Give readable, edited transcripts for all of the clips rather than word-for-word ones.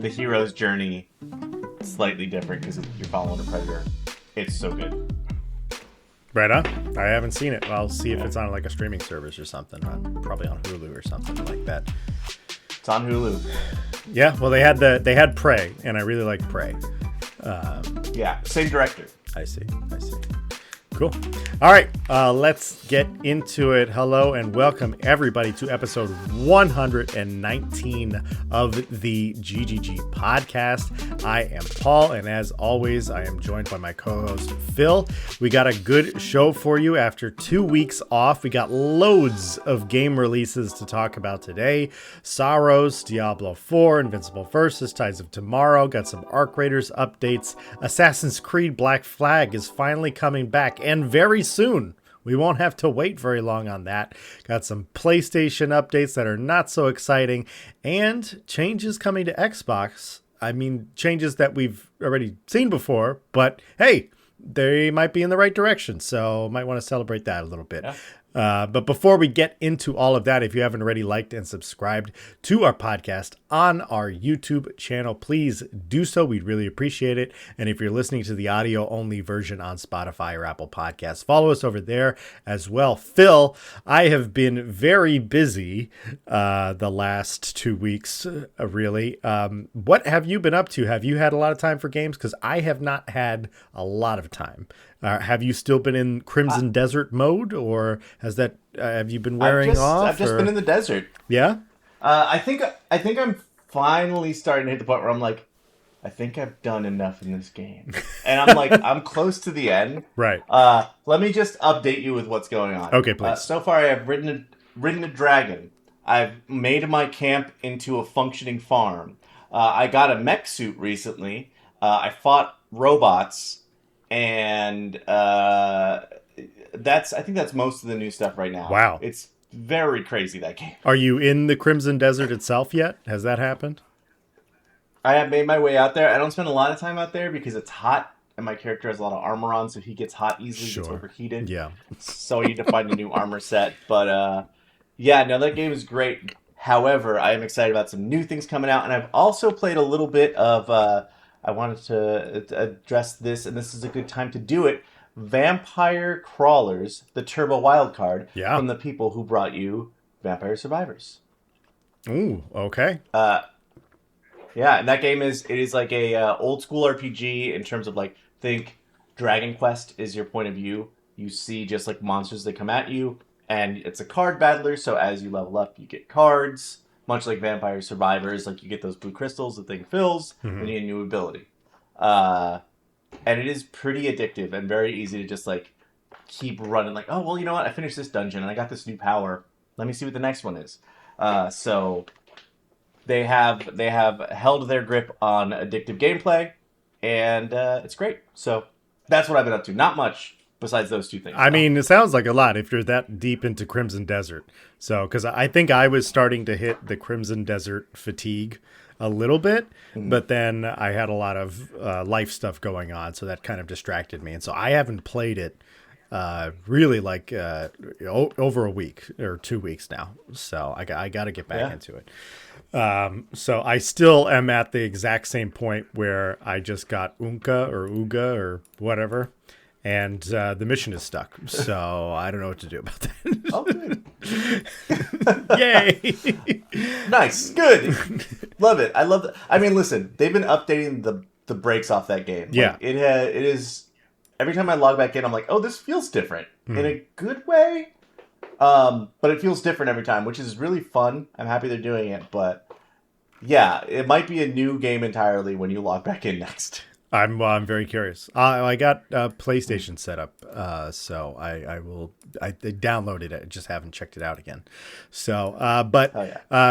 the hero's journey slightly different because you're following a predator. It's so good. Right on. I haven't seen it. I'll see if it's on like a streaming service or something. Probably on Hulu or something like that. It's on Hulu. Yeah. Well, they had Prey, and I really liked Prey. Yeah. Same director. I see. Cool. All right, let's get into it. Hello and welcome everybody to episode 119 of the GGG Podcast. I am Paul, and as always, I am joined by my co-host Phil. We got a good show for you after 2 weeks off. We got loads of game releases to talk about today. SAROS, Diablo 4, Invincible Versus, Tides of Tomorrow. Got some Arc Raiders updates. Assassin's Creed Black Flag is finally coming back, and very soon. We won't have to wait very long on that. Got some PlayStation updates that are not so exciting, and changes coming to Xbox. I mean, changes that we've already seen before, but hey, they might be in the right direction, so might want to celebrate that a little bit. Yeah. But before we get into all of that, if you haven't already liked and subscribed to our podcast on our YouTube channel, please do so. We'd really appreciate it. And if you're listening to the audio only version on Spotify or Apple Podcasts, follow us over there as well. Phil, I have been very busy the last 2 weeks, really. What have you been up to? Have you had a lot of time for games? Because I have not had a lot of time. Have you still been in Crimson Desert mode, or has that have you been wearing off? I've just been in the desert. Yeah. I think I'm finally starting to hit the point where I'm like, I think I've done enough in this game, and I'm like, I'm close to the end. Right. Let me just update you with what's going on. Okay, please. So far, I have ridden a dragon. I've made my camp into a functioning farm. I got a mech suit recently. I fought robots. And I think that's most of the new stuff right now. Wow. It's very crazy, that game. Are you in the Crimson Desert itself yet? Has that happened? I have made my way out there. I don't spend a lot of time out there because it's hot, and my character has a lot of armor on, so he gets hot easily, Sure. gets overheated. Yeah. So I need to find a new armor set. But yeah, no, that game is great. However, I am excited about some new things coming out, and I've also played a little bit of... I wanted to address this, and this is a good time to do it. Vampire Crawlers, the Turbo Wildcard, from the people who brought you Vampire Survivors. Ooh, okay. Yeah, and that game is like a old school RPG in terms of like, think Dragon Quest is your point of view. You see just like monsters that come at you, and it's a card battler. So as you level up, you get cards. Much like Vampire Survivors, like you get those blue crystals, the thing fills, and you get a new ability. And it is pretty addictive and very easy to just like keep running. Like, oh, well, you know what? I finished this dungeon and I got this new power. Let me see what the next one is. So they have held their grip on addictive gameplay, and it's great. So that's what I've been up to. Not much. Besides those two things. I mean, it sounds like a lot if you're that deep into Crimson Desert. So, because I think I was starting to hit the Crimson Desert fatigue a little bit, but then I had a lot of life stuff going on, so that kind of distracted me. And so I haven't played it really like over a week or 2 weeks now. So I got to get back into it. So I still am at the exact same point where I just got Uga or whatever. And the mission is stuck, so I don't know what to do about that. Oh, good. Yay! Nice. Good. Love it. I love that. I mean, listen, they've been updating the brakes off that game. Yeah. Like, it is... Every time I log back in, I'm like, oh, this feels different. In a good way. But it feels different every time, which is really fun. I'm happy they're doing it, but... Yeah, it might be a new game entirely when you log back in next. I'm very curious. I got PlayStation set up, so I downloaded it. Just haven't checked it out again. So,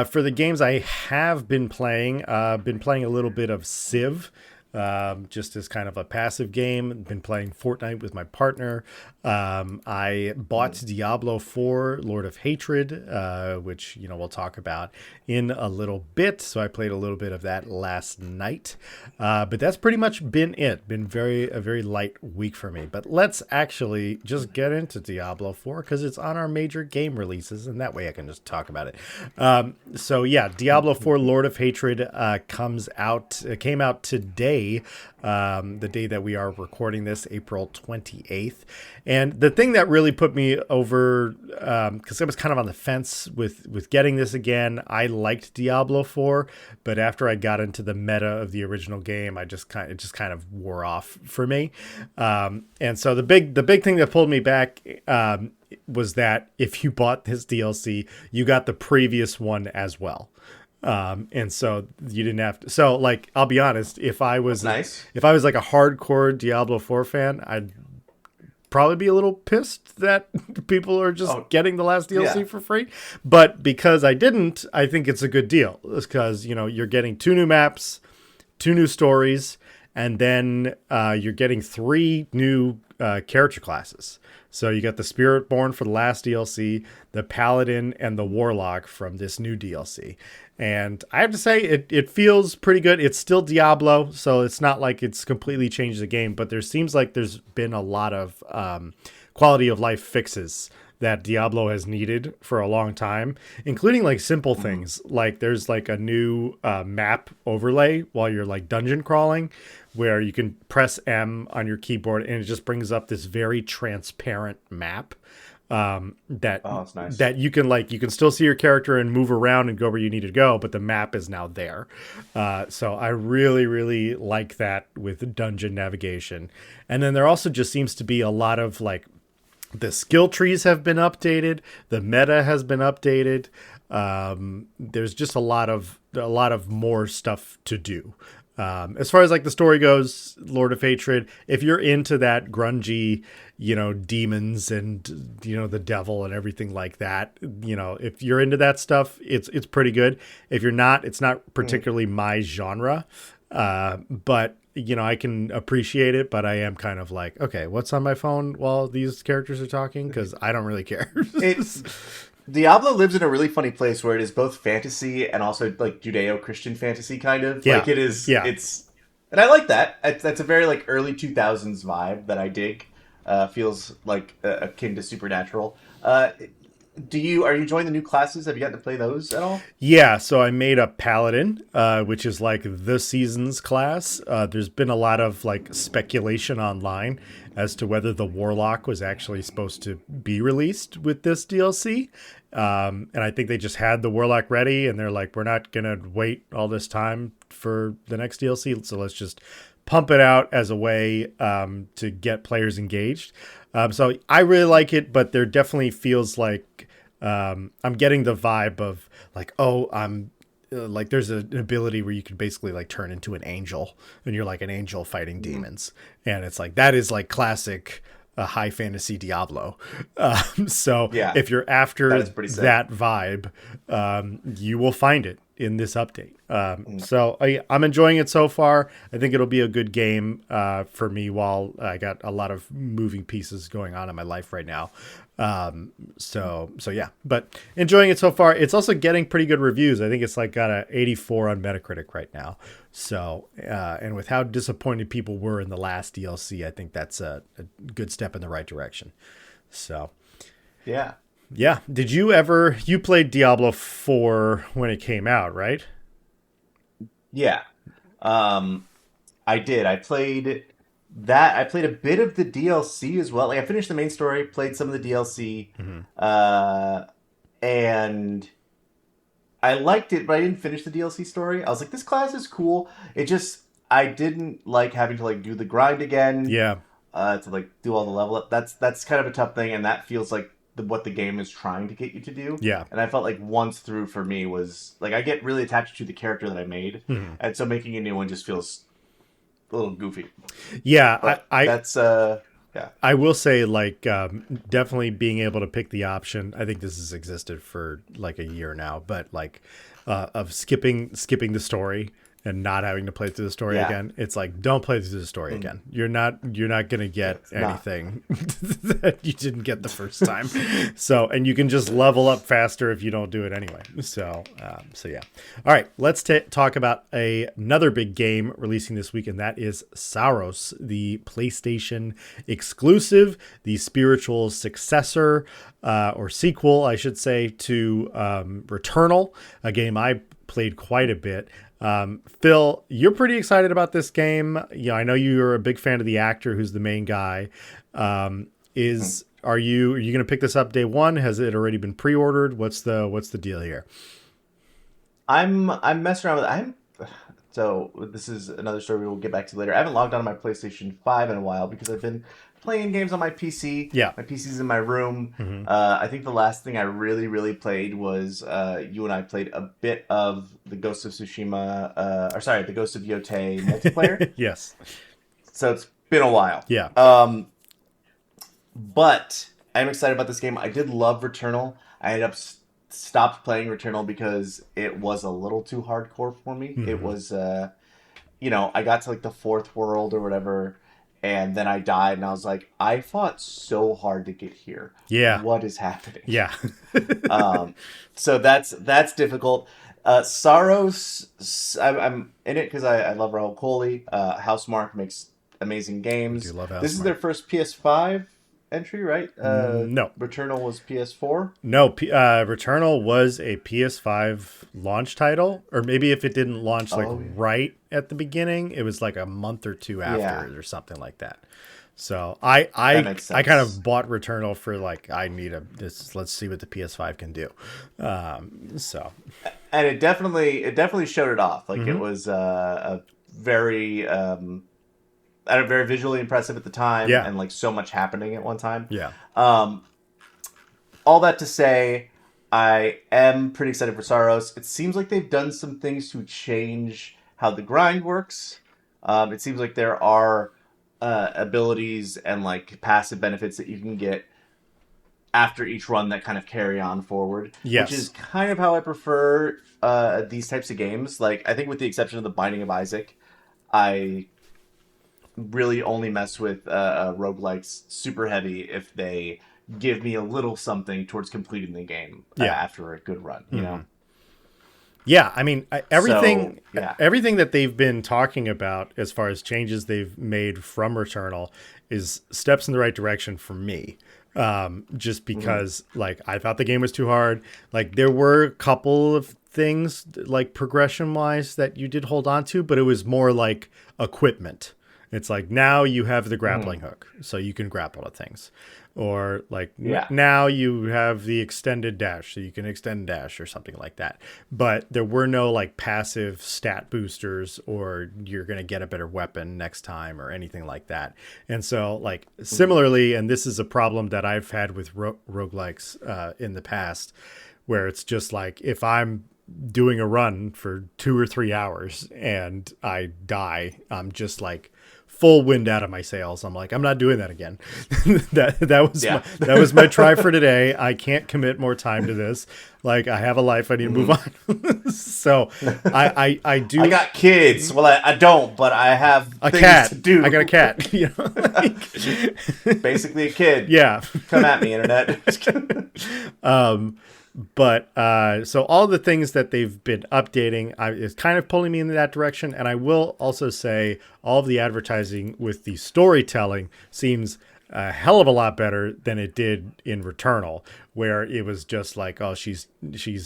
for the games I have been playing a little bit of Civ. just as kind of a passive game. Been playing Fortnite with my partner. I bought Diablo 4 Lord of Hatred, which, we'll talk about in a little bit. So I played a little bit of that last night. But that's pretty much been it. Been a very light week for me. But let's actually just get into Diablo 4 because it's on our major game releases, and that way I can just talk about it. So yeah, Diablo 4 Lord of Hatred came out today, the day that we are recording this, April 28th. And the thing that really put me over, because I was kind of on the fence with getting this again. I liked Diablo 4, but after I got into the meta of the original game, it just kind of wore off for me. And so the big thing that pulled me back was that if you bought this DLC, you got the previous one as well. And so you didn't have to. So like, I'll be honest, if I was like a hardcore Diablo 4 fan, I'd probably be a little pissed that people are just getting the last DLC for free. But because I didn't, I think it's a good deal. It's because, you're getting 2 new maps, 2 new stories, and then you're getting 3 new character classes. So you got the Spiritborn for the last DLC, the Paladin, and the Warlock from this new DLC. And I have to say, it feels pretty good. It's still Diablo, so it's not like it's completely changed the game, but there seems like there's been a lot of quality of life fixes that Diablo has needed for a long time, including like simple things. Like there's like a new map overlay while you're like dungeon crawling, where you can press M on your keyboard and it just brings up this very transparent map. That's nice. That you can still see your character and move around and go where you need to go, but the map is now there. So I really, really like that with dungeon navigation. And then there also just seems to be a lot of like, the skill trees have been updated. The meta has been updated. There's just a lot of more stuff to do. As far as like the story goes, Lord of Hatred, if you're into that grungy, demons and, the devil and everything like that, if you're into that stuff, it's pretty good. If you're not, it's not particularly my genre. But I can appreciate it, but I am kind of like, okay, what's on my phone while these characters are talking? Because I don't really care. Diablo lives in a really funny place where it is both fantasy and also like Judeo-Christian fantasy kind of. Yeah. Like it is. Yeah. And I like that. That's a very like early 2000s vibe that I dig. Feels like akin to Supernatural. Are you enjoying the new classes? Have you gotten to play those at all? Yeah, so I made a Paladin, which is like the season's class. There's been a lot of like speculation online as to whether the Warlock was actually supposed to be released with this DLC. And I think they just had the Warlock ready and they're like, we're not going to wait all this time for the next DLC. So let's just pump it out as a way to get players engaged. So I really like it, but there definitely feels like I'm getting the vibe of like, I'm like there's an ability where you can basically like turn into an angel and you're like an angel fighting demons. And it's like, that is like classic high fantasy Diablo. So yeah, if you're after that vibe, you will find it in this update. So I'm enjoying it so far. I think it'll be a good game for me while I got a lot of moving pieces going on in my life right now. So yeah, but enjoying it so far. It's also getting pretty good reviews. I think it's like got a 84 on Metacritic right now. So, and with how disappointed people were in the last DLC, I think that's a good step in the right direction. So, yeah. Yeah. You played Diablo 4 when it came out, right? Yeah. I did. I played that. I played a bit of the DLC as well. Like I finished the main story, played some of the DLC, and I liked it, but I didn't finish the DLC story. I was like, this class is cool. I didn't like having to like do the grind again. Yeah. To like do all the level up. That's kind of a tough thing, and that feels like what the game is trying to get you to do. Yeah. And I felt like once through for me was like I get really attached to the character that I made, and so making a new one just feels a little goofy. Yeah, but that's yeah. I will say like definitely being able to pick the option. I think this has existed for like a year now, but like of skipping the story and not having to play through the story Yeah. again. It's like, don't play through the story again. You're not gonna get anything that you didn't get the first time. So, and you can just level up faster if you don't do it anyway. So yeah. All right, let's talk about another big game releasing this week, and that is SAROS, the PlayStation exclusive, the spiritual successor or sequel, I should say, to Returnal, a game I played quite a bit. Phil, you're pretty excited about this game. I know you're a big fan of the actor who's the main guy. Are you going to pick this up day one? Has it already been pre-ordered? What's the deal here? I'm messing around with it. So this is another story we'll get back to later. I haven't logged on to my PlayStation 5 in a while because I've been playing games on my PC. Yeah. My PC's in my room. Mm-hmm. I think the last thing I really, really played was you and I played a bit of the Ghost of Tsushima, the Ghost of Yotei multiplayer. Yes. So it's been a while. Yeah. But I'm excited about this game. I did love Returnal. I ended up stopped playing Returnal because it was a little too hardcore for me. Mm-hmm. It was, I got to like the fourth world or whatever, and then I died, and I was like, I fought so hard to get here. Yeah. What is happening? Yeah. So that's difficult. SAROS, I'm in it because I love Raul Coley. Housemarque makes amazing games. I do love Housemarque. This is their first PS5 entry, right? No. Returnal was PS4? No, Returnal was a PS5 launch title, or maybe if it didn't launch right at the beginning, it was like a month or two after or something like that. So I kind of bought Returnal for like, let's see what the PS5 can do. And it definitely showed it off. Like it was a very very visually impressive at the time, and like so much happening at one time. Yeah. All that to say, I am pretty excited for SAROS. It seems like they've done some things to change how the grind works. It seems like there are abilities and like passive benefits that you can get after each run that kind of carry on forward. Yes. Which is kind of how I prefer these types of games. Like, I think with the exception of the Binding of Isaac, I really only mess with roguelikes super heavy if they give me a little something towards completing the game after a good run, you know? Yeah, I mean, everything that they've been talking about as far as changes they've made from Returnal is steps in the right direction for me. Just because, like, I thought the game was too hard. Like, there were a couple of things, like, progression-wise that you did hold on to, but it was more like equipment. It's like, now you have the grappling hook, so you can grapple to things. Or, like, now you have the extended dash, so you can extend dash or something like that. But there were no, like, passive stat boosters or you're going to get a better weapon next time or anything like that. And so, like, similarly, and this is a problem that I've had with roguelikes in the past, where it's just like, if I'm doing a run for 2 or 3 hours and I die, I'm just like full wind out of my sails. I'm like, I'm not doing that again. that was my try for today. I can't commit more time to this. Like, I have a life. I need to move on. So I do. I got kids. Well, I don't, but I have a things cat to do. I got a cat. You know, like, basically a kid. Yeah. Come at me, internet. But so all the things that they've been updating is kind of pulling me in that direction. And I will also say all of the advertising with the storytelling seems a hell of a lot better than it did in Returnal, where it was just like, oh, she's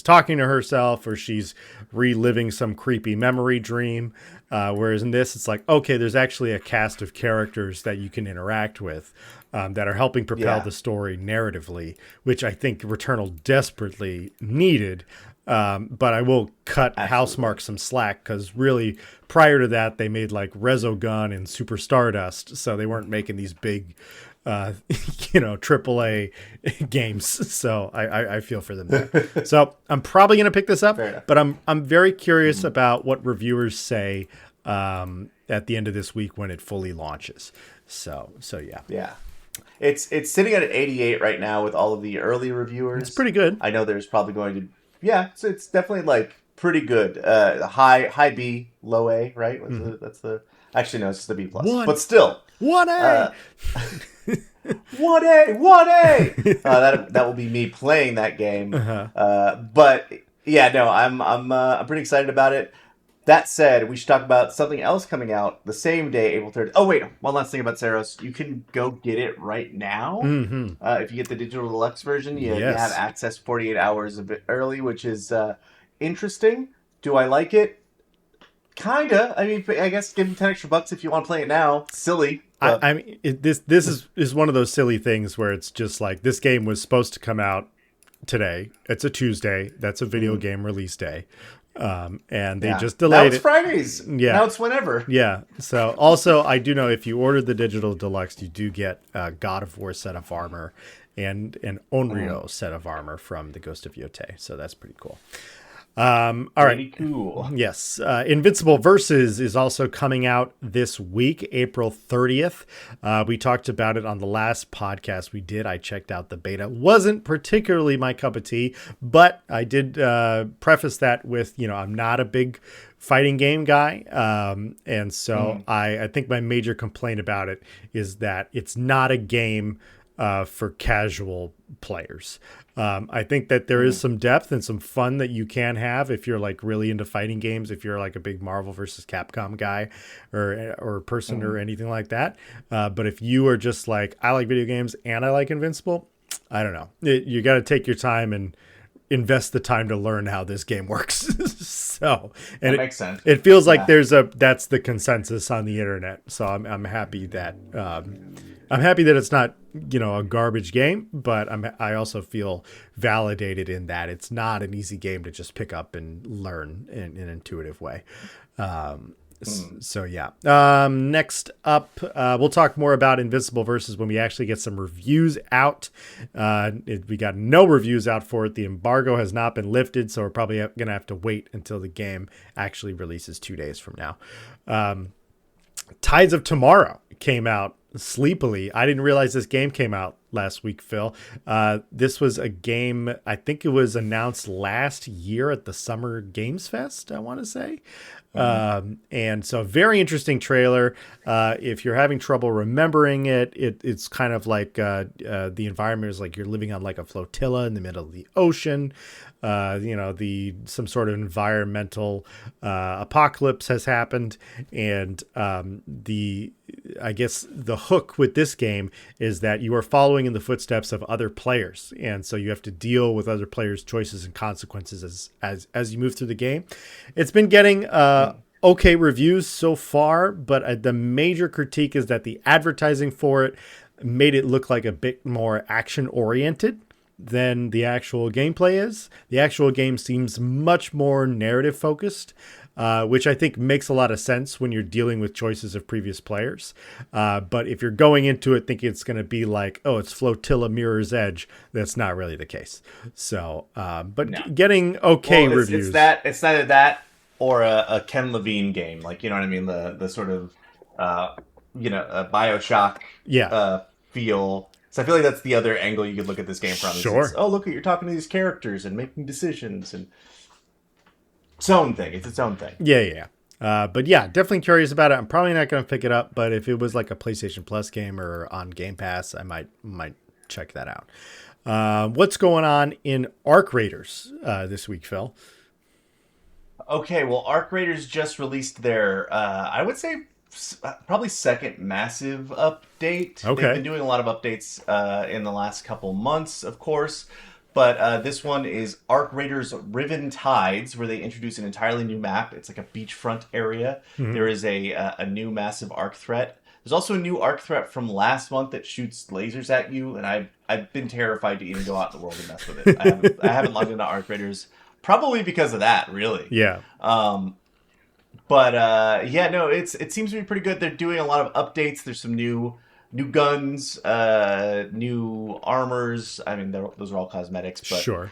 talking to herself or she's reliving some creepy memory dream. Whereas in this, it's like, okay, there's actually a cast of characters that you can interact with that are helping propel the story narratively, which I think Returnal desperately needed. But I will cut Housemarque some slack because really prior to that, they made like Resogun and Super Stardust. So they weren't making these big, AAA games. So I feel for them there. So I'm probably going to pick this up, but I'm very curious about what reviewers say at the end of this week when it fully launches. So yeah. Yeah. It's sitting at an 88 right now with all of the early reviewers. It's pretty good. I know there's probably going to... Yeah, so it's definitely like pretty good. High B, low A, right? That's the actually no, it's just the B plus, One, but still. one A. Uh, 1A, 1A. That will be me playing that game. Uh-huh. But yeah, no, I'm pretty excited about it. That said, we should talk about something else coming out the same day, April 3rd. Oh wait, one last thing about Saros. You can go get it right now. Mm-hmm. If you get the digital deluxe version, you have Yes. access 48 hours a bit early, which is interesting. Do I like it? Kinda. I mean, I guess give them 10 extra bucks if you want to play it now. Silly. But I mean, this is one of those silly things where it's just like this game was supposed to come out today. It's a Tuesday. That's a video game release day, and they just now delayed it's it. Fridays. Yeah. Now it's whenever. Yeah. So also, I do know if you order the digital deluxe, you do get a God of War set of armor and an Onryo set of armor from the Ghost of Yotei. So that's pretty cool. All right. Pretty cool. Yes. Invincible Versus is also coming out this week, April 30th. We talked about it on the last podcast we did. I checked out the beta. Wasn't particularly my cup of tea, but I did preface that with, I'm not a big fighting game guy. And so I think my major complaint about it is that it's not a game for casual players. I think that there is some depth and some fun that you can have if you're like really into fighting games, if you're like a big Marvel versus Capcom guy or person or anything like that. But if you are just like, I like video games and I like Invincible, I don't know. You got to take your time and invest the time to learn how this game works. So, and that makes sense. It feels like that's the consensus on the internet. So I'm happy that it's not, a garbage game, but I also feel validated in that it's not an easy game to just pick up and learn in an intuitive way. So yeah. Next up, we'll talk more about Invincible Versus when we actually get some reviews out. We got no reviews out for it. The embargo has not been lifted, so we're probably going to have to wait until the game actually releases 2 days from now. Tides of Tomorrow came out sleepily. I didn't realize this game came out last week, Phil. This was a game, I think it was announced last year at the Summer Games Fest, I want to say. And so very interesting trailer. If you're having trouble remembering it's kind of like the environment is like you're living on like a flotilla in the middle of the ocean. Some sort of environmental apocalypse has happened, and I guess the hook with this game is that you are following in the footsteps of other players, and so you have to deal with other players' choices and consequences as you move through the game. It's been getting okay reviews so far, but the major critique is that the advertising for it made it look like a bit more action oriented than the actual gameplay is. The actual game seems much more narrative focused, which I think makes a lot of sense when you're dealing with choices of previous players. But if you're going into it thinking it's going to be like, oh, it's Flotilla Mirror's Edge, that's not really the case. So, getting okay reviews. It's either that or a Ken Levine game, like, you know what I mean? The sort of, a Bioshock feel. So I feel like that's the other angle you could look at this game from. Sure. Look, you're talking to these characters and making decisions and its own thing. It's its own thing. Yeah. But yeah, definitely curious about it. I'm probably not going to pick it up, but if it was like a PlayStation Plus game or on Game Pass, I might check that out. What's going on in Arc Raiders this week, Phil? Okay, well, Arc Raiders just released their, I would say, probably second massive update. Okay. They've been doing a lot of updates in the last couple months, of course. But this one is Arc Raiders Riven Tides, where they introduce an entirely new map. It's like a beachfront area. Mm-hmm. There is a new massive arc threat. There's also a new arc threat from last month that shoots lasers at you, and I've been terrified to even go out in the world and mess with it. I haven't logged into Arc Raiders, probably because of that, really. Yeah. It seems to be pretty good. They're doing a lot of updates. There's some new guns, new armors. I mean, those are all cosmetics, but sure.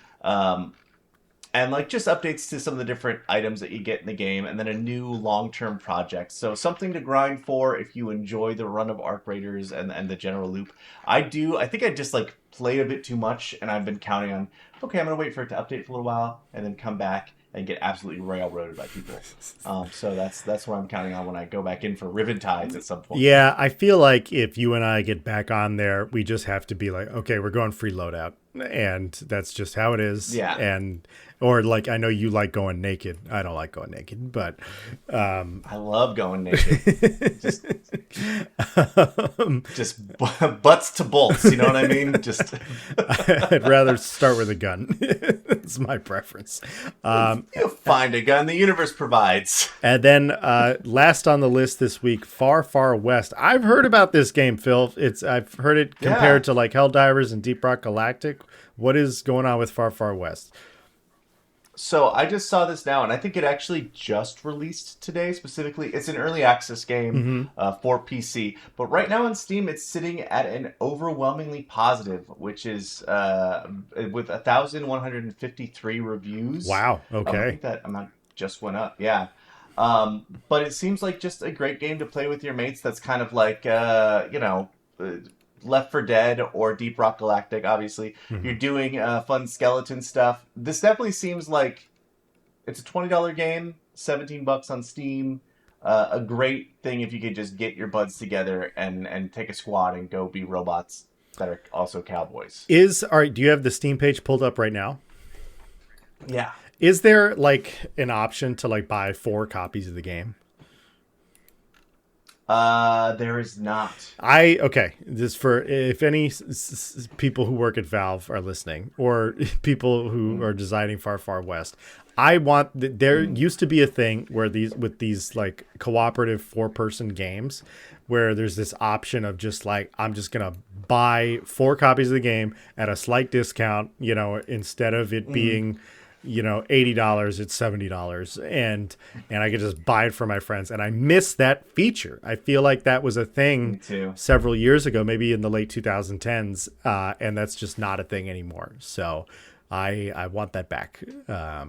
And like just updates to some of the different items that you get in the game, and then a new long-term project. So something to grind for if you enjoy the run of Arc Raiders and the general loop. I think I just like played a bit too much, and I've been counting on, okay, I'm gonna wait for it to update for a little while and then come back and get absolutely railroaded by people. So that's what I'm counting on when I go back in for Riven Tides at some point. Yeah, I feel like if you and I get back on there, we just have to be like, okay, we're going free loadout, and that's just how it is. Yeah. And or like, I know you like going naked. I don't like going naked, but I love going naked. just butts to bolts. You know what I mean? Just I'd rather start with a gun. It's my preference. you'll find a gun the universe provides. And then last on the list this week, Far Far West. I've heard about this game, Phil. I've heard it compared to like Helldivers and Deep Rock Galactic. What is going on with Far Far West? So I just saw this now, and I think it actually just released today. Specifically, it's an early access game for PC, but right now on Steam, it's sitting at an overwhelmingly positive, which is with 1,153 reviews. Wow. Okay. I think that amount just went up. Yeah. But it seems like just a great game to play with your mates. That's kind of like Left 4 Dead or Deep Rock Galactic, obviously. You're doing fun skeleton stuff. This definitely seems like it's a $20 game, $17 on Steam. A great thing if you could just get your buds together and take a squad and go be robots that are also cowboys. All right, do you have the Steam page pulled up right now? Yeah. Is there like an option to like buy 4 copies of the game? There is not. This for if any people who work at Valve are listening, or people who are designing Far Far West. There used to be a thing where these like cooperative 4-person games where there's this option of just like, I'm just going to buy 4 copies of the game at a slight discount, instead of it being, $80, it's $70, and I could just buy it for my friends. And I miss that feature. I feel like that was a thing several years ago, maybe in the late 2010s, and that's just not a thing anymore. So I want that back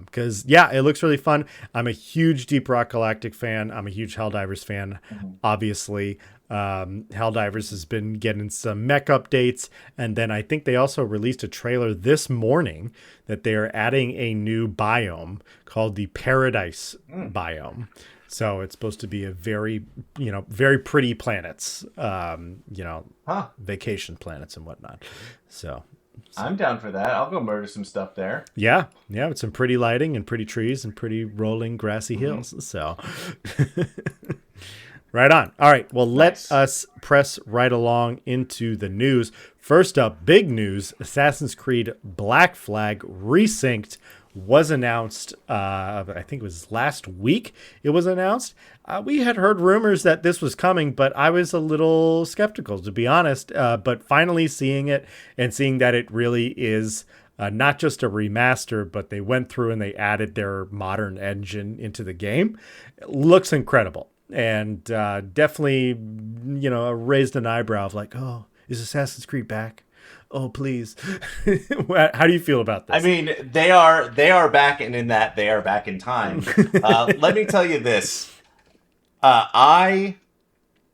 because it looks really fun. I'm a huge Deep Rock Galactic fan. I'm a huge Helldivers fan, obviously. Helldivers has been getting some mech updates, and then I think they also released a trailer this morning that they are adding a new biome called the Paradise biome. So it's supposed to be a very pretty planets, vacation planets and whatnot. So I'm down for that. I'll go murder some stuff there. Yeah, with some pretty lighting and pretty trees and pretty rolling grassy hills. So right on. All right. Well, let us press right along into the news. First up, big news. Assassin's Creed Black Flag Resynced was announced. I think it was last week it was announced. We had heard rumors that this was coming, but I was a little skeptical, to be honest. But finally seeing it and seeing that it really is not just a remaster, but they went through and they added their modern engine into the game. It looks incredible. And definitely, raised an eyebrow of like, oh, is Assassin's Creed back? Oh, please. How do you feel about this? I mean, they are back, and in that, they are back in time. Let me tell you this. I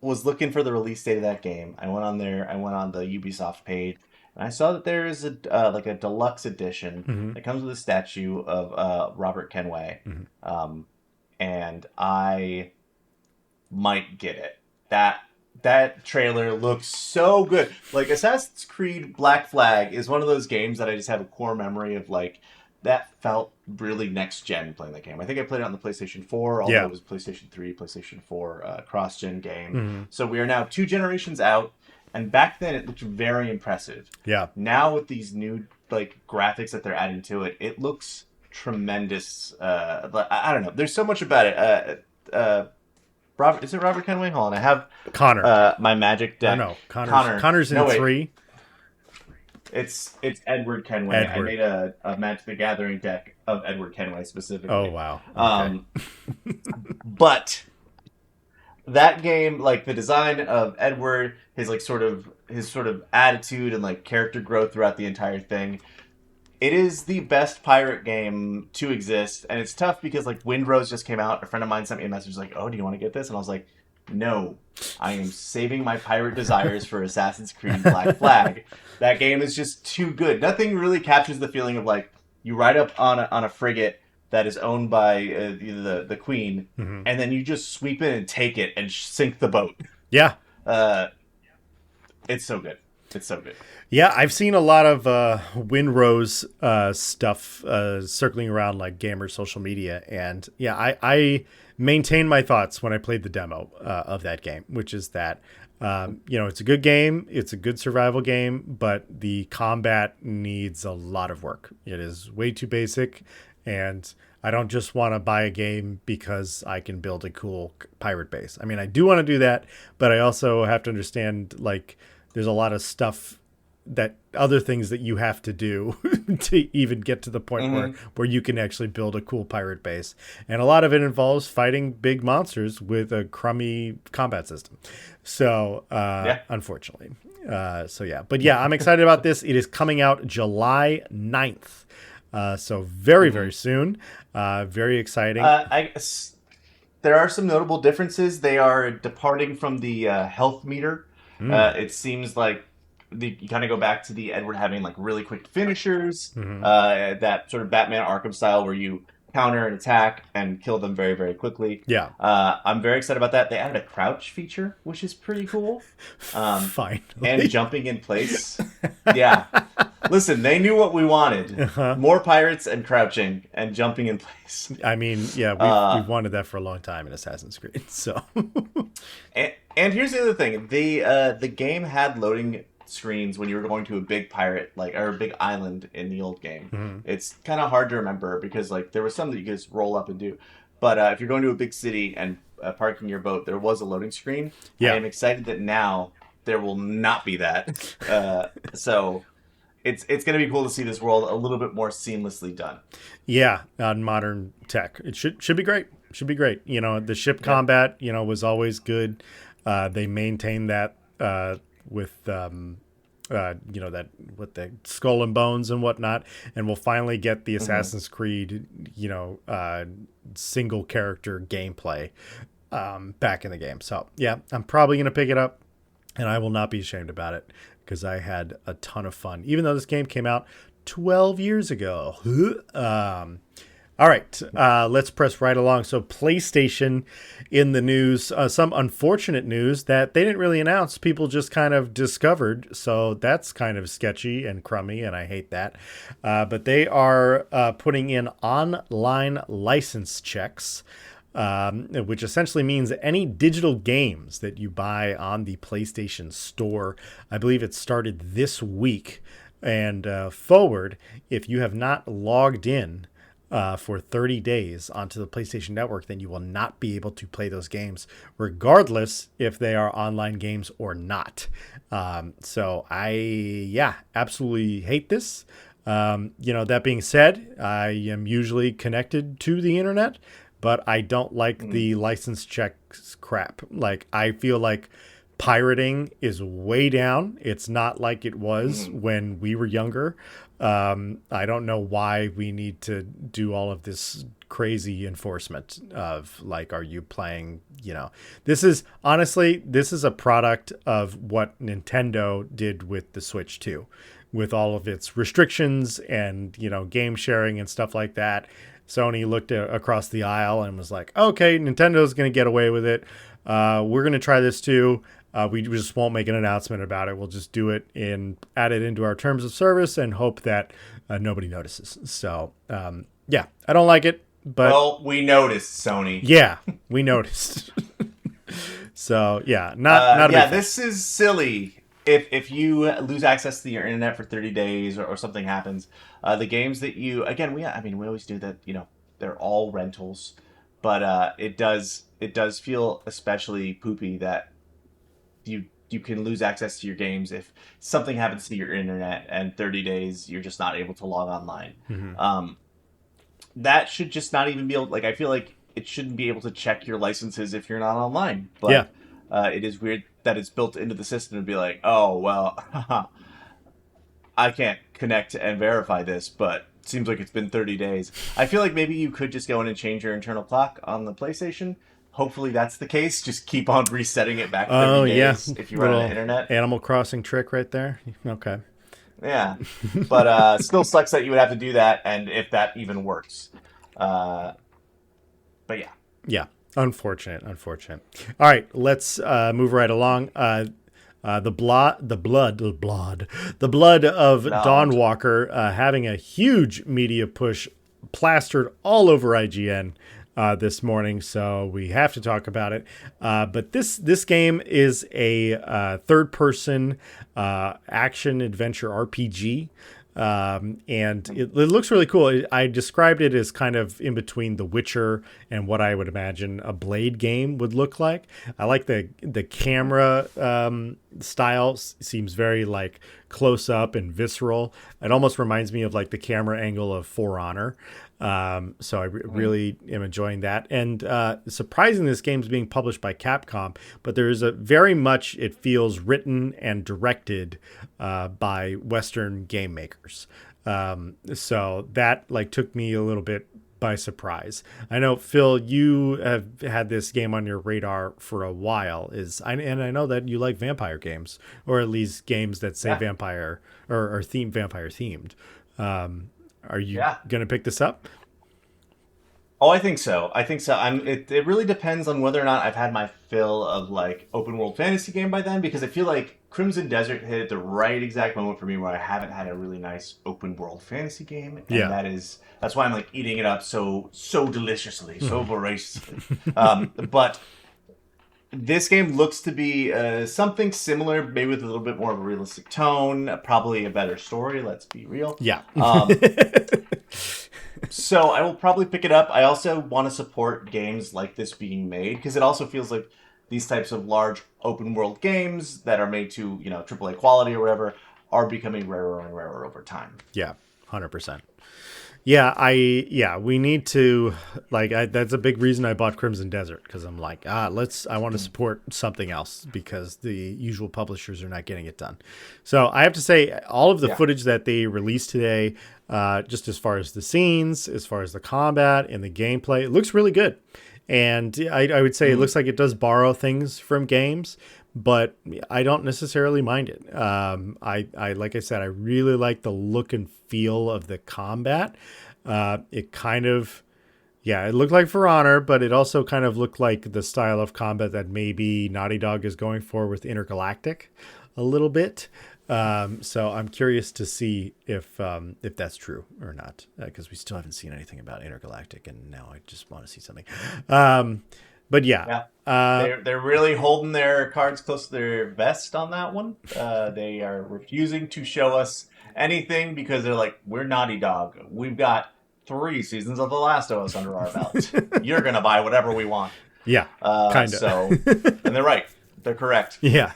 was looking for the release date of that game. I went on there. I went on the Ubisoft page, and I saw that there is a deluxe edition that comes with a statue of Robert Kenway. And I might get it. That trailer looks so good. Like, Assassin's Creed Black Flag is one of those games that I just have a core memory of, like, that felt really next gen playing that game. I think I played it on the PlayStation 4, although it was PlayStation 3, PlayStation 4 cross-gen game. So we are now 2 generations out, and back then it looked very impressive. Yeah. Now with these new like graphics that they're adding to it, it looks tremendous. I don't know. There's so much about it. Robert, is it Robert Kenway? Hold on, I have Connor. My Magic deck. No, Connor's in 3. It's Edward Kenway. I made a Magic the Gathering deck of Edward Kenway specifically. Oh wow. Okay. But that game, like the design of Edward, his sort of attitude and like character growth throughout the entire thing. It is the best pirate game to exist, and it's tough because like Windrose just came out. A friend of mine sent me a message like, "Oh, do you want to get this?" And I was like, "No, I am saving my pirate desires for Assassin's Creed Black Flag." That game is just too good. Nothing really captures the feeling of like you ride up on a frigate that is owned by the queen, Hmm. and then you just sweep in and take it and sink the boat. Yeah. Uh, it's so good. It's so good. Yeah, I've seen a lot of Winrose stuff circling around like gamer social media, and yeah, I maintain my thoughts when I played the demo of that game, which is that it's a good game, it's a good survival game, but the combat needs a lot of work. It is way too basic, and I don't just want to buy a game because I can build a cool pirate base. I mean, I do want to do that, but I also have to understand like there's a lot of stuff that other things that you have to do to even get to the point where you can actually build a cool pirate base. And a lot of it involves fighting big monsters with a crummy combat system. So, unfortunately. So, yeah. But yeah, I'm excited about this. It is coming out July 9th. So very, very soon. Very exciting. There are some notable differences. They are departing from the health meter. It seems like you kind of go back to the Edward having like really quick finishers, that sort of Batman Arkham style where you counter and attack and kill them very, very quickly. Yeah. I'm very excited about that. They added a crouch feature, which is pretty cool. Finally. And jumping in place. Yeah. Listen, they knew what we wanted. More pirates and crouching and jumping in place. I mean, yeah, we've wanted that for a long time in Assassin's Creed. So, and here's the other thing: the game had loading screens when you were going to a big pirate or a big island in the old game. It's kind of hard to remember because like there was some that you could just roll up and do. But if you're going to a big city and parking your boat, there was a loading screen. Yeah. I am excited that now there will not be that. So. It's going to be cool to see this world a little bit more seamlessly done. Yeah, on modern tech, it should be great. Should be great. The ship combat, was always good. They maintained that with that with the skull and bones and whatnot, and we'll finally get the Assassin's Creed, single character gameplay back in the game. So yeah, I'm probably gonna pick it up, and I will not be ashamed about it. Because I had a ton of fun, even though this game came out 12 years ago. All right, let's press right along. So PlayStation in the news, some unfortunate news that they didn't really announce. People just kind of discovered. So that's kind of sketchy and crummy, and I hate that. But they are putting in online license checks. Which essentially means that any digital games that you buy on the PlayStation Store, I believe it started this week and forward, if you have not logged in for 30 days onto the PlayStation Network, then you will not be able to play those games, regardless if they are online games or not. So I absolutely hate this. That being said, I am usually connected to the internet, but I don't like the license checks crap. Like, I feel like pirating is way down. It's not like it was when we were younger. I don't know why we need to do all of this crazy enforcement of like, are you playing, this is a product of what Nintendo did with the Switch 2, with all of its restrictions and, game sharing and stuff like that. Sony looked across the aisle and was like, okay, Nintendo's going to get away with it. We're going to try this too. We just won't make an announcement about it. We'll just do it add it into our terms of service and hope that nobody notices. So, I don't like it. But well, we noticed, Sony. Yeah, we noticed. So, not a this is silly. If you lose access to your internet for 30 days or something happens, the games that we always do that, they're all rentals, but it does feel especially poopy that you can lose access to your games if something happens to your internet and 30 days you're just not able to log online. That should just not even be able, I feel like it shouldn't be able to check your licenses if you're not online. But it is weird that it's built into the system to be like, oh, well, I can't connect and verify this, but it seems like it's been 30 days. I feel like maybe you could just go in and change your internal clock on the PlayStation. Hopefully that's the case. Just keep on resetting it back 30 days if you run on the internet. Animal Crossing trick right there. Okay. Yeah. But still sucks that you would have to do that, and if that even works. But yeah. Yeah. Unfortunate. All right, let's move right along. The blood of Loud. Dawnwalker having a huge media push plastered all over IGN this morning, so we have to talk about it. But this game is a third-person action adventure RPG. And it looks really cool. I described it as kind of in between The Witcher and what I would imagine a Blade game would look like. I like the camera style seems very like close up and visceral. It almost reminds me of like the camera angle of For Honor. So I really am enjoying that. And surprising, this game's being published by Capcom, but there is a very much, it feels written and directed by Western game makers. So that like took me a little bit by surprise. I know, Phil, you have had this game on your radar for a while. And I know that you like vampire games, or at least games that say vampire or are vampire themed. Are you going to pick this up? Oh, I think so. It really depends on whether or not I've had my fill of like open world fantasy game by then, because I feel like Crimson Desert hit at the right exact moment for me where I haven't had a really nice open world fantasy game, and that's why I'm like eating it up so deliciously, so voraciously. But this game looks to be something similar, maybe with a little bit more of a realistic tone, probably a better story. Let's be real. Yeah. So I will probably pick it up. I also want to support games like this being made, because it also feels like these types of large open world games that are made to, AAA quality or whatever are becoming rarer and rarer over time. Yeah, 100%. Yeah, we need to, that's a big reason I bought Crimson Desert, because I'm like, I want to support something else, because the usual publishers are not getting it done. So I have to say, all of the footage that they released today, just as far as the scenes, as far as the combat and the gameplay, it looks really good. And I would say it looks like it does borrow things from games, but I don't necessarily mind it. I like I said, I really like the look and feel of the combat. It kind of, it looked like For Honor, but it also kind of looked like the style of combat that maybe Naughty Dog is going for with Intergalactic a little bit. So I'm curious to see if that's true or not, because we still haven't seen anything about Intergalactic, and now I just want to see something. But they're really holding their cards close to their vest on that one. They are refusing to show us anything because they're like, we're Naughty Dog. We've got 3 seasons of The Last of Us under our belt. You're gonna buy whatever we want. Yeah, kind of. So, and they're right. They're correct. Yeah.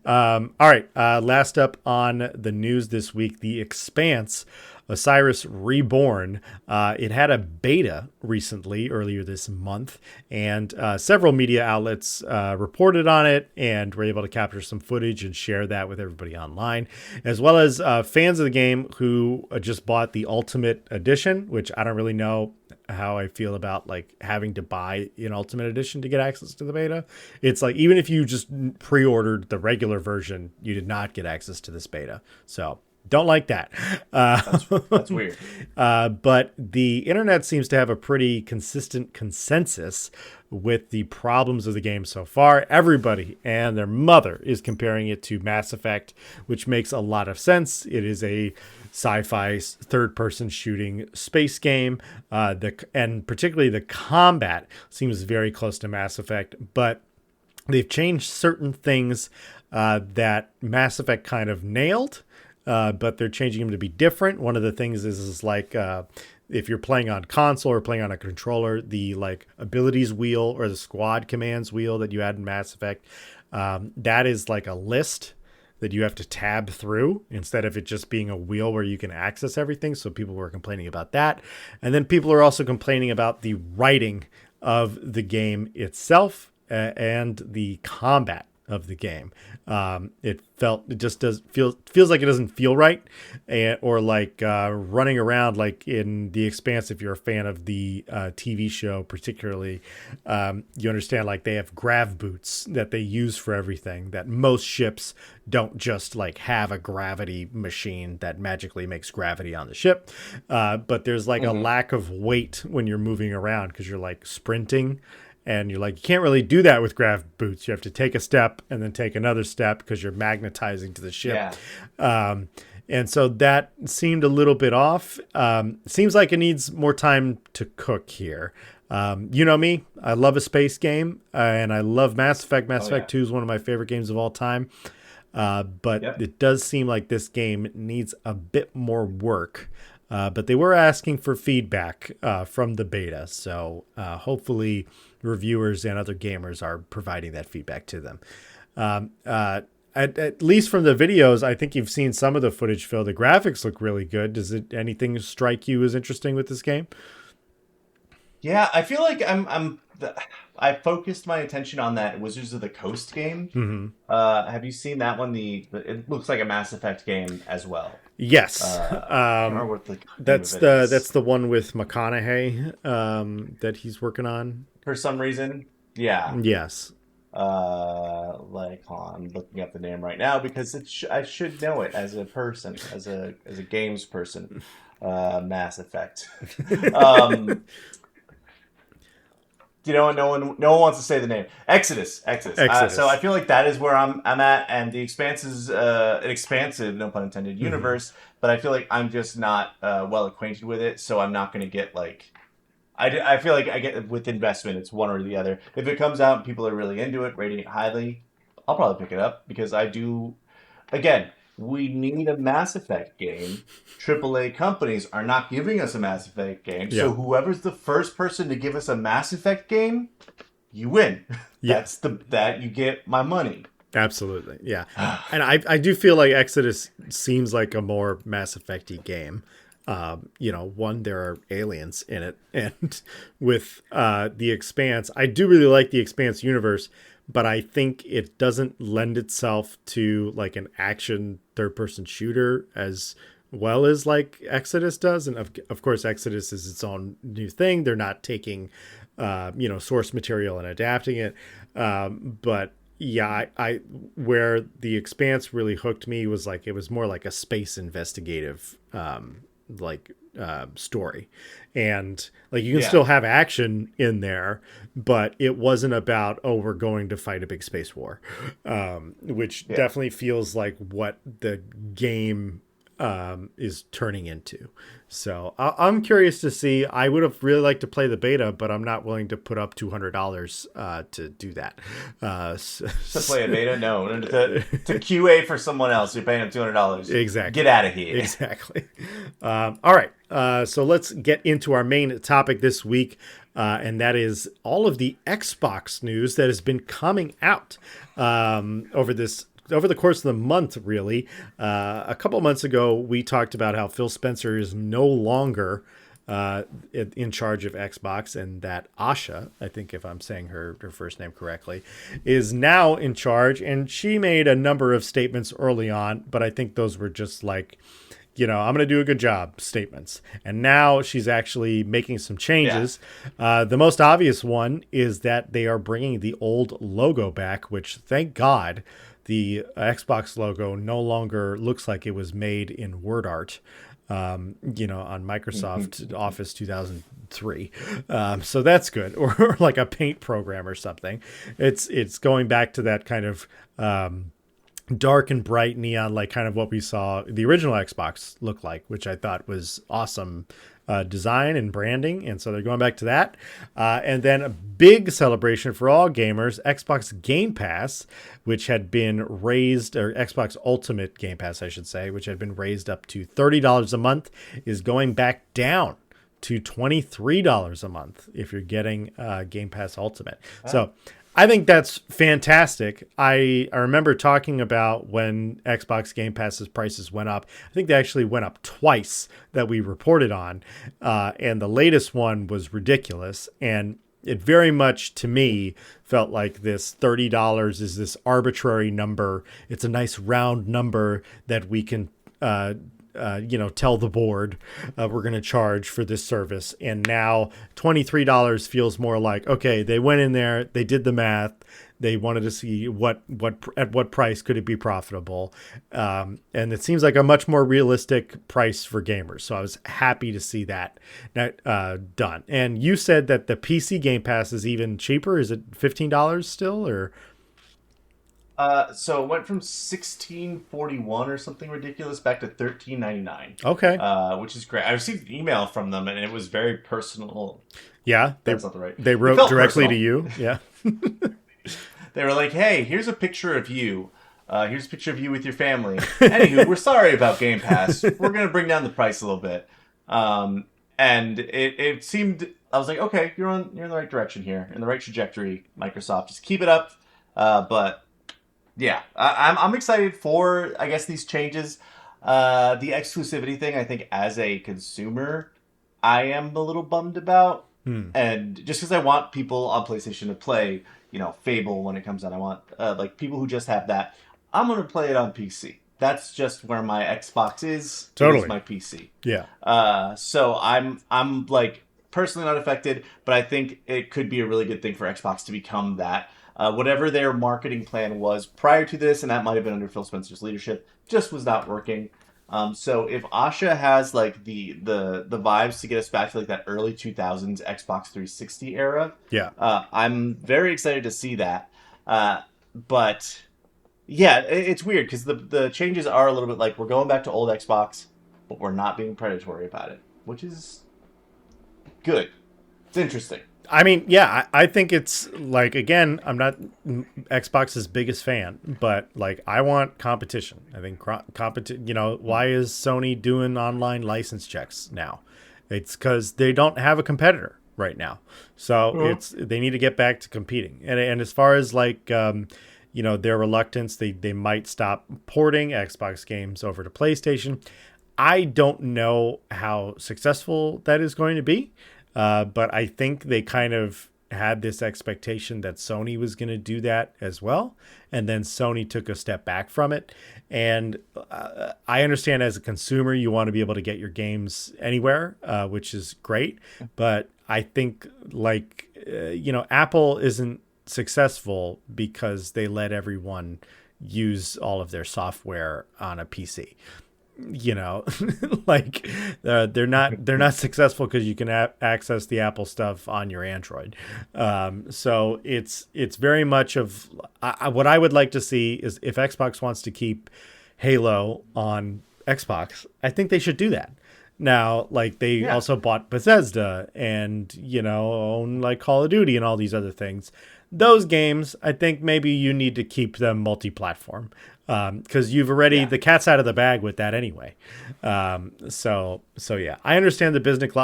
All right. Last up on the news this week, the Expanse, Osiris Reborn. It had a beta recently, earlier this month, and several media outlets reported on it and were able to capture some footage and share that with everybody online, as well as fans of the game who just bought the Ultimate Edition, which I don't really know how I feel about like having to buy an Ultimate Edition to get access to the beta. It's like, even if you just pre-ordered the regular version, you did not get access to this beta. So don't like that. That's weird. But the internet seems to have a pretty consistent consensus with the problems of the game so far. Everybody and their mother is comparing it to Mass Effect, which makes a lot of sense. It is a sci-fi third-person shooting space game, and particularly the combat seems very close to Mass Effect, but they've changed certain things that Mass Effect kind of nailed, but they're changing them to be different. One of the things is like if you're playing on console or playing on a controller, the like abilities wheel or the squad commands wheel that you had in Mass Effect, that is like a list that you have to tab through instead of it just being a wheel where you can access everything. So people were complaining about that. And then people are also complaining about the writing of the game itself and the combat of the game. It just feels like it doesn't feel right, or like running around like in the Expanse. If you're a fan of the TV show, particularly, you understand like they have grav boots that they use for everything. That most ships don't just like have a gravity machine that magically makes gravity on the ship, but there's like a lack of weight when you're moving around because you're like sprinting. And you're like, you can't really do that with grav boots. You have to take a step and then take another step because you're magnetizing to the ship. Yeah. And so that seemed a little bit off. Seems like it needs more time to cook here. You know me, I love a space game, and I love Mass Effect. Mass Effect 2 is one of my favorite games of all time. But it does seem like this game needs a bit more work. But they were asking for feedback from the beta. So hopefully reviewers and other gamers are providing that feedback to them. At least from the videos, I think you've seen some of the footage, Phil. The graphics look really good. Does anything strike you as interesting with this game? Yeah, I feel like I focused my attention on that Wizards of the Coast game. Mm-hmm. Have you seen that one? It looks like a Mass Effect game as well. Yes, I don't remember what the that's the one with McConaughey that he's working on for some reason. Yeah. Yes. Like I'm looking up the name right now because I should know it as a person, as a games person. Mass Effect. You know what? No one wants to say the name. Exodus. So I feel like that is where I'm at, and the Expanse is an expansive, no pun intended, universe. But I feel like I'm just not well acquainted with it, so I'm not going to get like. I feel like I get with investment, it's one or the other. If it comes out and people are really into it, rating it highly, I'll probably pick it up because I do. Again, we need a Mass Effect game. AAA companies are not giving us a Mass Effect game. Yeah. So whoever's the first person to give us a Mass Effect game, you win. Yeah. That you get my money. Absolutely. Yeah. And I do feel like Exodus seems like a more Mass Effect-y game. One, there are aliens in it. And with the Expanse, I do really like the Expanse universe, but I think it doesn't lend itself to like an action third-person shooter as well as like Exodus does. And of course, Exodus is its own new thing. They're not taking, source material and adapting it. But yeah, I where the Expanse really hooked me was like it was more like a space investigative story, and like you can still have action in there, but it wasn't about we're going to fight a big space war, which definitely feels like what the game is turning into. So I'm curious to see. I would have really liked to play the beta, but I'm not willing to put up $200 to do that. To play a beta? No. To QA for someone else, you're paying them $200. Exactly. Get out of here. Exactly. All right. So let's get into our main topic this week, and that is all of the Xbox news that has been coming out over the course of the month, really. A couple of months ago, we talked about how Phil Spencer is no longer in charge of Xbox, and that Asha, I think if I'm saying her first name correctly, is now in charge. And she made a number of statements early on, but I think those were just like, I'm going to do a good job statements. And now she's actually making some changes. Yeah. The most obvious one is that they are bringing the old logo back, which, thank God, the Xbox logo no longer looks like it was made in word art, on Microsoft Office 2003. So that's good. Or like a paint program or something. It's going back to that kind of dark and bright neon, like kind of what we saw the original Xbox look like, which I thought was awesome design and branding. And so they're going back to that. And then a big celebration for all gamers, Xbox Game Pass, which had been raised, or Xbox Ultimate Game Pass, I should say, which had been raised up to $30 a month, is going back down to $23 a month if you're getting Game Pass Ultimate. Wow. So I think that's fantastic. I remember talking about when Xbox Game Pass's prices went up. I think they actually went up twice that we reported on. And the latest one was ridiculous. And it very much to me felt like this $30 is this arbitrary number. It's a nice round number that we can tell the board we're going to charge for this service. And now $23 feels more like, okay, they went in there, they did the math, they wanted to see at what price could it be profitable. And it seems like a much more realistic price for gamers. So I was happy to see that done. And you said that the PC Game Pass is even cheaper. Is it $15 still, or? So it went from $16.41 or something ridiculous back to $13.99. Okay. Which is great. I received an email from them, and it was very personal. Yeah, that's not the right. They wrote directly to you. Yeah. They were like, "Hey, here's a picture of you. Here's a picture of you with your family. Anywho, we're sorry about Game Pass. We're gonna bring down the price a little bit." And it seemed, I was like, "Okay, you're in the right direction here, in the right trajectory, Microsoft. Just keep it up." But yeah, I'm excited for, I guess, these changes. The exclusivity thing, I think, as a consumer, I am a little bummed about. And just because I want people on PlayStation to play, Fable when it comes out, I want like people who just have that. I'm gonna play it on PC. That's just where my Xbox is. Totally, is my PC. Yeah. So I'm like personally not affected, but I think it could be a really good thing for Xbox to become that. Whatever their marketing plan was prior to this, and that might have been under Phil Spencer's leadership, just was not working. So if Asha has like the vibes to get us back to like that early 2000s Xbox 360 era, yeah, I'm very excited to see that. But yeah, it's weird because the changes are a little bit like we're going back to old Xbox, but we're not being predatory about it, which is good. It's interesting. I mean, yeah, I think it's like, again, I'm not Xbox's biggest fan, but like I want competition. I think why is Sony doing online license checks now? It's because they don't have a competitor right now. So they need to get back to competing. And as far as like, their reluctance, they might stop porting Xbox games over to PlayStation. I don't know how successful that is going to be. But I think they kind of had this expectation that Sony was going to do that as well. And then Sony took a step back from it. And I understand as a consumer, you want to be able to get your games anywhere, which is great. But I think Apple isn't successful because they let everyone use all of their software on a PC. They're not successful because you can access the Apple stuff on your Android. So it's very much of what I would like to see is if Xbox wants to keep Halo on Xbox, I think they should do that. Now, like they also bought Bethesda and own like Call of Duty and all these other things. Those games, I think maybe you need to keep them multi-platform. Because you've already the cat's out of the bag with that anyway. So yeah, I understand the business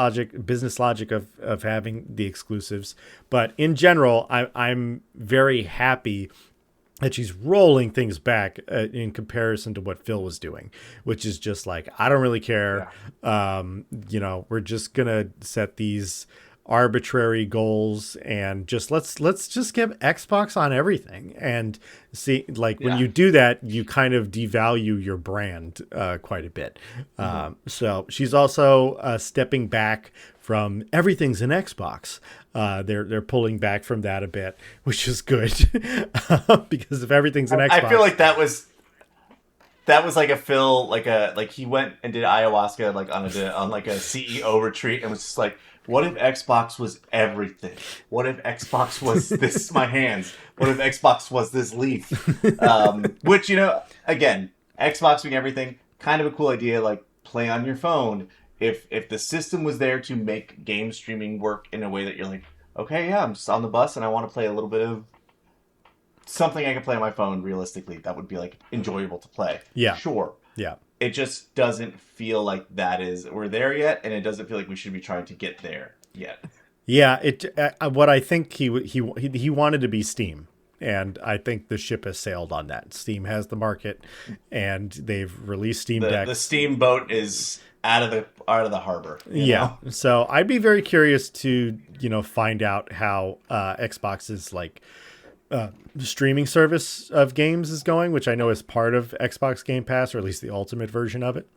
logic of having the exclusives, but in general, I'm very happy that she's rolling things back in comparison to what Phil was doing, which is just like, I don't really care. Yeah. We're just gonna set these arbitrary goals and just let's just give Xbox on everything and see when you do that you kind of devalue your brand quite a bit. So she's also stepping back from everything's an Xbox. They're pulling back from that a bit, which is good because if everything's an Xbox, I feel like that was like a Phil like he went and did ayahuasca on like a CEO retreat and was just like, what if Xbox was everything? What if Xbox was this my hands? What if Xbox was this leaf? Which, again, Xbox being everything, kind of a cool idea, like play on your phone. If the system was there to make game streaming work in a way that you're like, okay, yeah, I'm just on the bus and I want to play a little bit of something I can play on my phone realistically, that would be like enjoyable to play. Yeah. Sure. Yeah. It just doesn't feel like we're there yet, and it doesn't feel like we should be trying to get there yet. Yeah, what I think he wanted to be Steam, and I think the ship has sailed on that. Steam has the market, and they've released Steam Deck. The Steam boat is out of the harbor. You Yeah. know? So I'd be very curious to, find out how Xbox's like streaming service of games is going, which I know is part of Xbox Game Pass, or at least the ultimate version of it,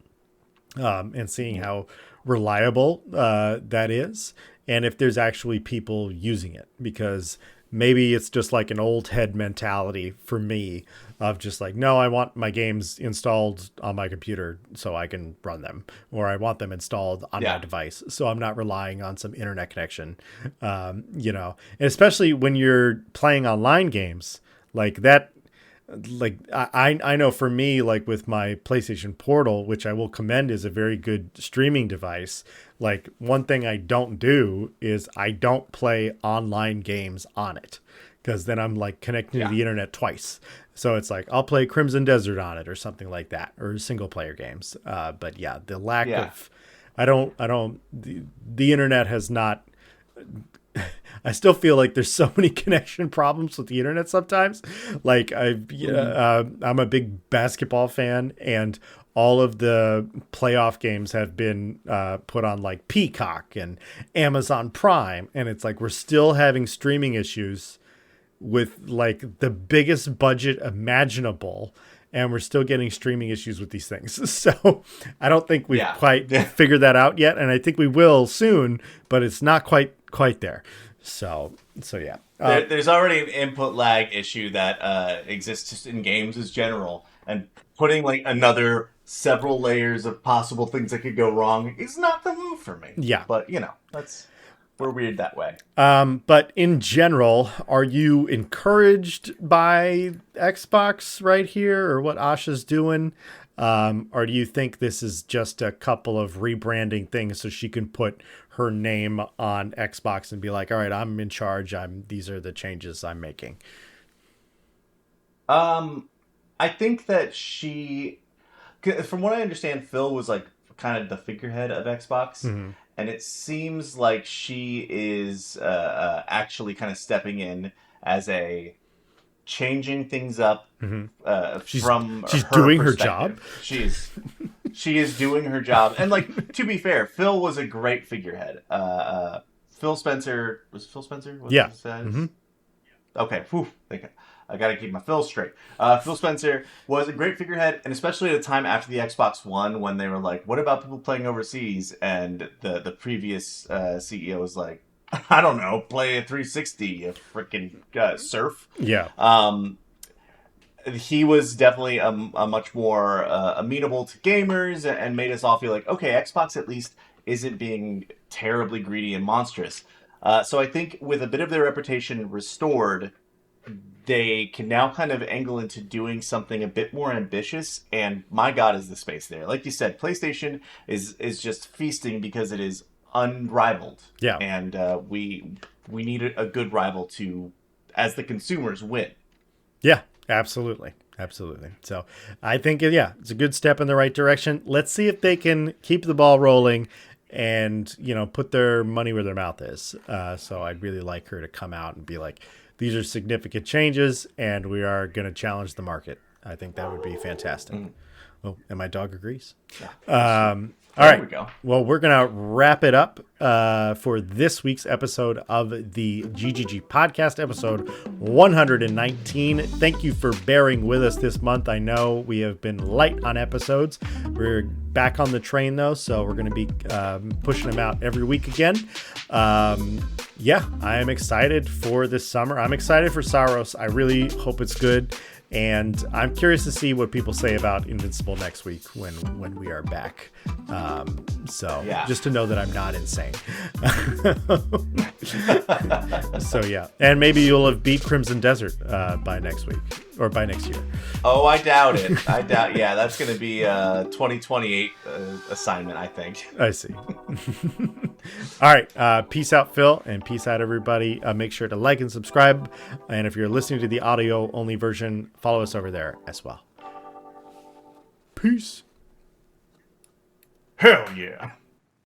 and seeing how reliable that is, and if there's actually people using it, because maybe it's just like an old head mentality for me of just like, no, I want my games installed on my computer so I can run them, or I want them installed on my device so I'm not relying on some internet connection. And especially when you're playing online games like that. Like I know for me, like with my PlayStation Portal, which I will commend is a very good streaming device. Like one thing I don't do is I don't play online games on it, because then I'm like connecting to the internet twice. So it's like I'll play Crimson Desert on it or something like that, or single player games. But yeah, the lack of, the internet has not. I still feel like there's so many connection problems with the internet sometimes. Like I'm a big basketball fan, and all of the playoff games have been put on like Peacock and Amazon Prime. And it's like, we're still having streaming issues with like the biggest budget imaginable, and we're still getting streaming issues with these things. So I don't think we've quite figured that out yet. And I think we will soon, but it's not quite there. So yeah. There's already an input lag issue that exists just in games as general, and putting like another several layers of possible things that could go wrong is not the move for me. Yeah. But we're weird that way. But in general, are you encouraged by Xbox right here, or what Asha's doing? Or do you think this is just a couple of rebranding things so she can put her name on Xbox and be like, all right, I'm in charge. These are the changes I'm making. I think that from what I understand, Phil was like kind of the figurehead of Xbox. Mm-hmm. And it seems like she is actually kind of stepping in as a changing things up she's from she's her doing her job. She is doing her job. And like, to be fair, Phil was a great figurehead. Phil Spencer was Phil Spencer? What yeah. Mm-hmm. Okay. Whew. I got to keep my Phil straight. Phil Spencer was a great figurehead, and especially at a time after the Xbox One, when they were like, what about people playing overseas? And the previous CEO was like, I don't know, play a 360, a freaking surf. Yeah. He was definitely a much more amenable to gamers, and made us all feel like, okay, Xbox at least isn't being terribly greedy and monstrous. So I think with a bit of their reputation restored, they can now kind of angle into doing something a bit more ambitious, and my God, is the space there. Like you said, PlayStation is just feasting because it is unrivaled. Yeah. And we need a good rival to, as the consumers, win. Yeah, absolutely. Absolutely. So I think, it's a good step in the right direction. Let's see if they can keep the ball rolling and, put their money where their mouth is. So I'd really like her to come out and be like, these are significant changes, and we are going to challenge the market. I think that would be fantastic. Oh, and my dog agrees. Yeah. All right. There we go. Well, we're going to wrap it up for this week's episode of the GGG Podcast, episode 119. Thank you for bearing with us this month. I know we have been light on episodes. We're back on the train, though, so we're going to be pushing them out every week again. I am excited for this summer. I'm excited for SAROS. I really hope it's good. And I'm curious to see what people say about Invincible next week when we are back. Just to know that I'm not insane. And maybe you'll have beat Crimson Desert by next week or by next year. Oh, I doubt it. Yeah, that's going to be a 2028 assignment, I think. I see. All right. Peace out, Phil, and peace out, everybody. Make sure to like and subscribe. And if you're listening to the audio only version, follow us over there as well. Peace. Hell yeah.